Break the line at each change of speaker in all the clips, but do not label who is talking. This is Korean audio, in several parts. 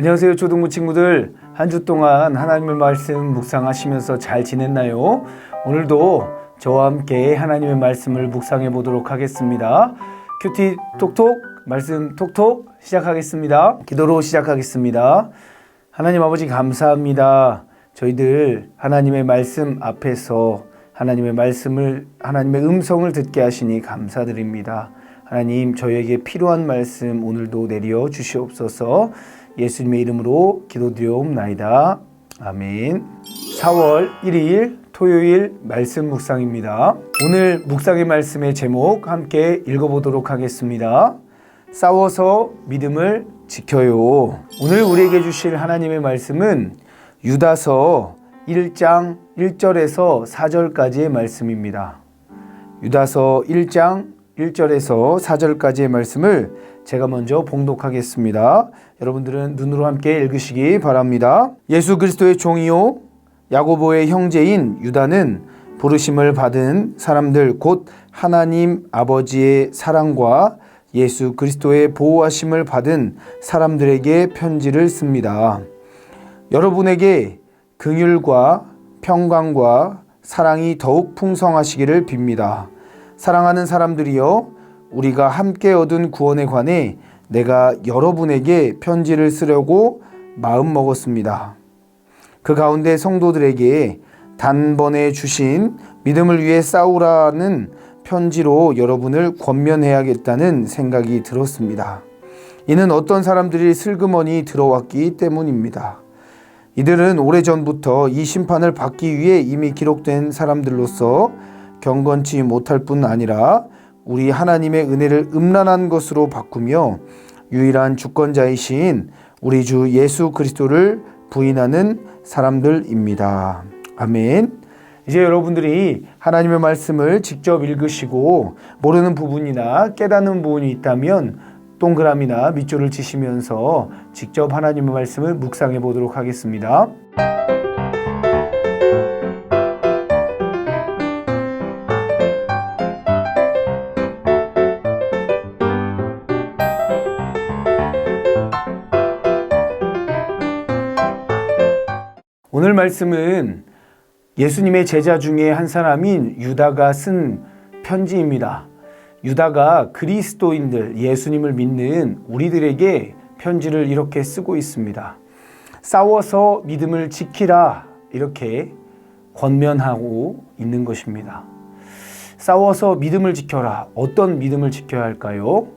안녕하세요, 초등부 친구들. 한 주 동안 하나님의 말씀 묵상하시면서 잘 지냈나요? 오늘도 저와 함께 하나님의 말씀을 묵상해 보도록 하겠습니다. 큐티 톡톡, 말씀 톡톡 시작하겠습니다. 기도로 시작하겠습니다. 하나님 아버지 감사합니다. 저희들 하나님의 말씀 앞에서 하나님의 음성을 듣게 하시니 감사드립니다. 하나님, 저희에게 필요한 말씀 오늘도 내려 주시옵소서. 예수님의 이름으로 기도드리옵나이다. 아멘. 4월 1일 토요일 말씀 묵상입니다. 오늘 묵상의 말씀의 제목 함께 읽어보도록 하겠습니다. 싸워서 믿음을 지켜요. 오늘 우리에게 주실 하나님의 말씀은 유다서 1장 1절에서 4절까지의 말씀입니다. 유다서 1장 1절에서 4절까지의 말씀을 제가 먼저 봉독하겠습니다. 여러분들은 눈으로 함께 읽으시기 바랍니다. 예수 그리스도의 종이요 야고보의 형제인 유다는 부르심을 받은 사람들 곧 하나님 아버지의 사랑과 예수 그리스도의 보호하심을 받은 사람들에게 편지를 씁니다. 여러분에게 긍휼과 평강과 사랑이 더욱 풍성하시기를 빕니다. 사랑하는 사람들이여, 우리가 함께 얻은 구원에 관해 내가 여러분에게 편지를 쓰려고 마음먹었습니다. 그 가운데 성도들에게 단번에 주신 믿음을 위해 싸우라는 편지로 여러분을 권면해야겠다는 생각이 들었습니다. 이는 어떤 사람들이 슬그머니 들어왔기 때문입니다. 이들은 오래전부터 이 심판을 받기 위해 이미 기록된 사람들로서 경건치 못할 뿐 아니라 우리 하나님의 은혜를 음란한 것으로 바꾸며 유일한 주권자이신 우리 주 예수 그리스도를 부인하는 사람들입니다. 아멘. 이제 여러분들이 하나님의 말씀을 직접 읽으시고 모르는 부분이나 깨닫는 부분이 있다면 동그라미나 밑줄을 치시면서 직접 하나님의 말씀을 묵상해 보도록 하겠습니다. 오늘 말씀은 예수님의 제자 중에 한 사람인 유다가 쓴 편지입니다. 유다가 그리스도인들, 예수님을 믿는 우리들에게 편지를 이렇게 쓰고 있습니다. 싸워서 믿음을 지키라, 이렇게 권면하고 있는 것입니다. 싸워서 믿음을 지켜라. 어떤 믿음을 지켜야 할까요?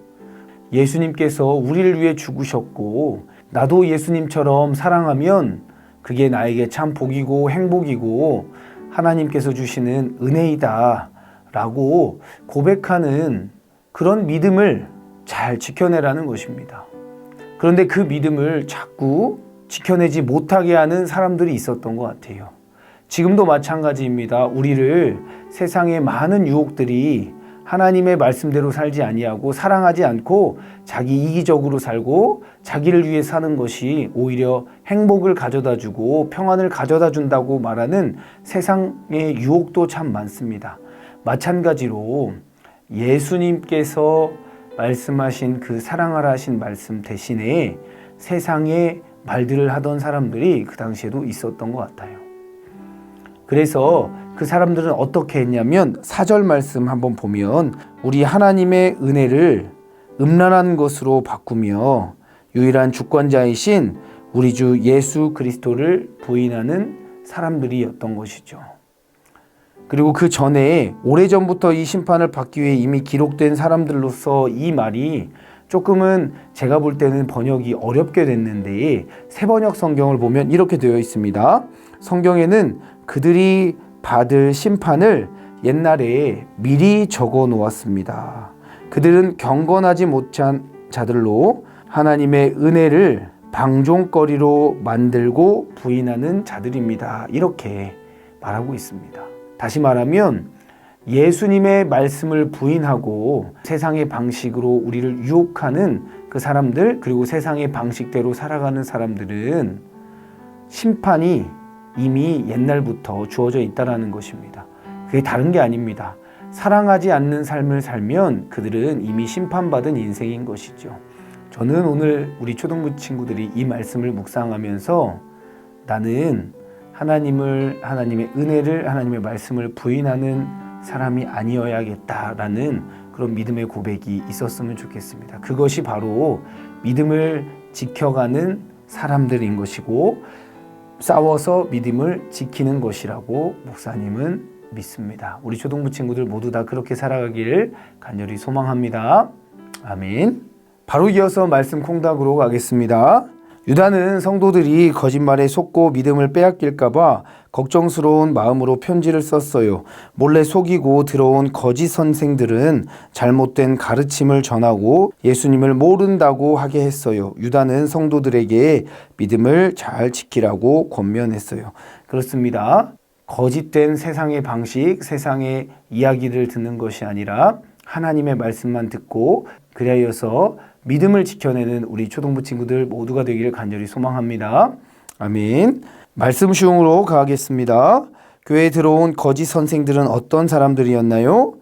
예수님께서 우리를 위해 죽으셨고 나도 예수님처럼 사랑하면 그게 나에게 참 복이고 행복이고 하나님께서 주시는 은혜이다 라고 고백하는 그런 믿음을 잘 지켜내라는 것입니다. 그런데 그 믿음을 자꾸 지켜내지 못하게 하는 사람들이 있었던 것 같아요. 지금도 마찬가지입니다. 우리를 세상의 많은 유혹들이 하나님의 말씀대로 살지 아니하고 사랑하지 않고 자기 이기적으로 살고 자기를 위해 사는 것이 오히려 행복을 가져다 주고 평안을 가져다 준다고 말하는 세상의 유혹도 참 많습니다. 마찬가지로 예수님께서 말씀하신 그 사랑하라 하신 말씀 대신에 세상의 말들을 하던 사람들이 그 당시에도 있었던 것 같아요. 그래서 그 사람들은 어떻게 했냐면 4절 말씀 한번 보면 우리 하나님의 은혜를 음란한 것으로 바꾸며 유일한 주권자이신 우리 주 예수 그리스도를 부인하는 사람들이었던 것이죠. 그리고 그 전에 오래전부터 이 심판을 받기 위해 이미 기록된 사람들로서 이 말이 조금은 제가 볼 때는 번역이 어렵게 됐는데 새번역 성경을 보면 이렇게 되어 있습니다. 성경에는 그들이 받을 심판을 옛날에 미리 적어 놓았습니다. 그들은 경건하지 못한 자들로 하나님의 은혜를 방종거리로 만들고 부인하는 자들입니다. 이렇게 말하고 있습니다. 다시 말하면 예수님의 말씀을 부인하고 세상의 방식으로 우리를 유혹하는 그 사람들, 그리고 세상의 방식대로 살아가는 사람들은 심판이 이미 옛날부터 주어져 있다는 것입니다. 그게 다른 게 아닙니다. 사랑하지 않는 삶을 살면 그들은 이미 심판받은 인생인 것이죠. 저는 오늘 우리 초등부 친구들이 이 말씀을 묵상하면서 나는 하나님의 은혜를, 하나님의 말씀을 부인하는 사람이 아니어야겠다라는 그런 믿음의 고백이 있었으면 좋겠습니다. 그것이 바로 믿음을 지켜가는 사람들인 것이고 싸워서 믿음을 지키는 것이라고 목사님은 믿습니다. 우리 초등부 친구들 모두 다 그렇게 살아가기를 간절히 소망합니다. 아멘. 바로 이어서 말씀 콩닥으로 가겠습니다. 유다는 성도들이 거짓말에 속고 믿음을 빼앗길까봐 걱정스러운 마음으로 편지를 썼어요. 몰래 속이고 들어온 거짓 선생들은 잘못된 가르침을 전하고 예수님을 모른다고 하게 했어요. 유다는 성도들에게 믿음을 잘 지키라고 권면했어요. 그렇습니다. 거짓된 세상의 방식, 세상의 이야기를 듣는 것이 아니라 하나님의 말씀만 듣고 그리하여서 믿음을 지켜내는 우리 초등부 친구들 모두가 되기를 간절히 소망합니다. 아멘. 말씀 시용으로 가겠습니다. 교회에 들어온 거짓 선생들은 어떤 사람들이었나요?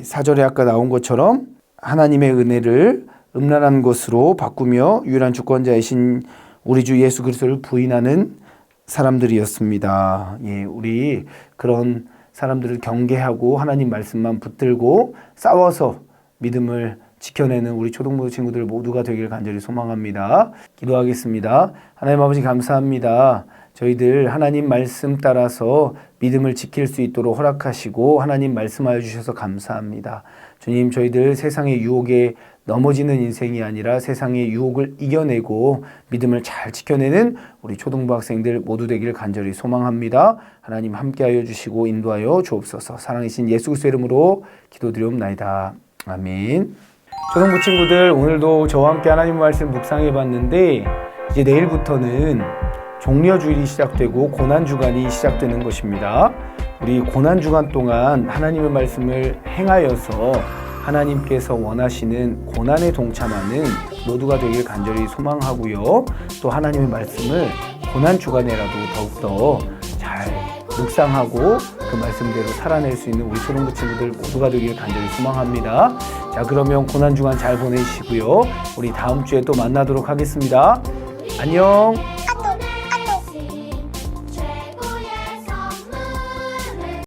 사절에 아까 나온 것처럼 하나님의 은혜를 음란한 것으로 바꾸며 유일한 주권자이신 우리 주 예수 그리스도를 부인하는 사람들이었습니다. 우리 그런 사람들을 경계하고 하나님 말씀만 붙들고 싸워서 믿음을 지켜내는 우리 초등부 친구들 모두가 되기를 간절히 소망합니다. 기도하겠습니다. 하나님 아버지 감사합니다. 저희들 하나님 말씀 따라서 믿음을 지킬 수 있도록 허락하시고 하나님 말씀하여 주셔서 감사합니다. 주님, 저희들 세상의 유혹에 넘어지는 인생이 아니라 세상의 유혹을 이겨내고 믿음을 잘 지켜내는 우리 초등부 학생들 모두 되기를 간절히 소망합니다. 하나님 함께하여 주시고 인도하여 주옵소서. 사랑이신 예수 그리스도의 이름으로 기도드리옵나이다. 아멘. 초등부 친구들, 오늘도 저와 함께 하나님 말씀 묵상해 봤는데 이제 내일부터는 종려주일이 시작되고 고난주간이 시작되는 것입니다. 우리 고난주간 동안 하나님의 말씀을 행하여서 하나님께서 원하시는 고난에 동참하는 모두가 되길 간절히 소망하고요. 또 하나님의 말씀을 고난주간에라도 더욱더 잘 묵상하고 그 말씀대로 살아낼 수 있는 우리 초등부 친구들 모두가 되길 간절히 소망합니다. 자, 그러면 고난주간 잘 보내시고요. 우리 다음 주에 또 만나도록 하겠습니다. 안녕.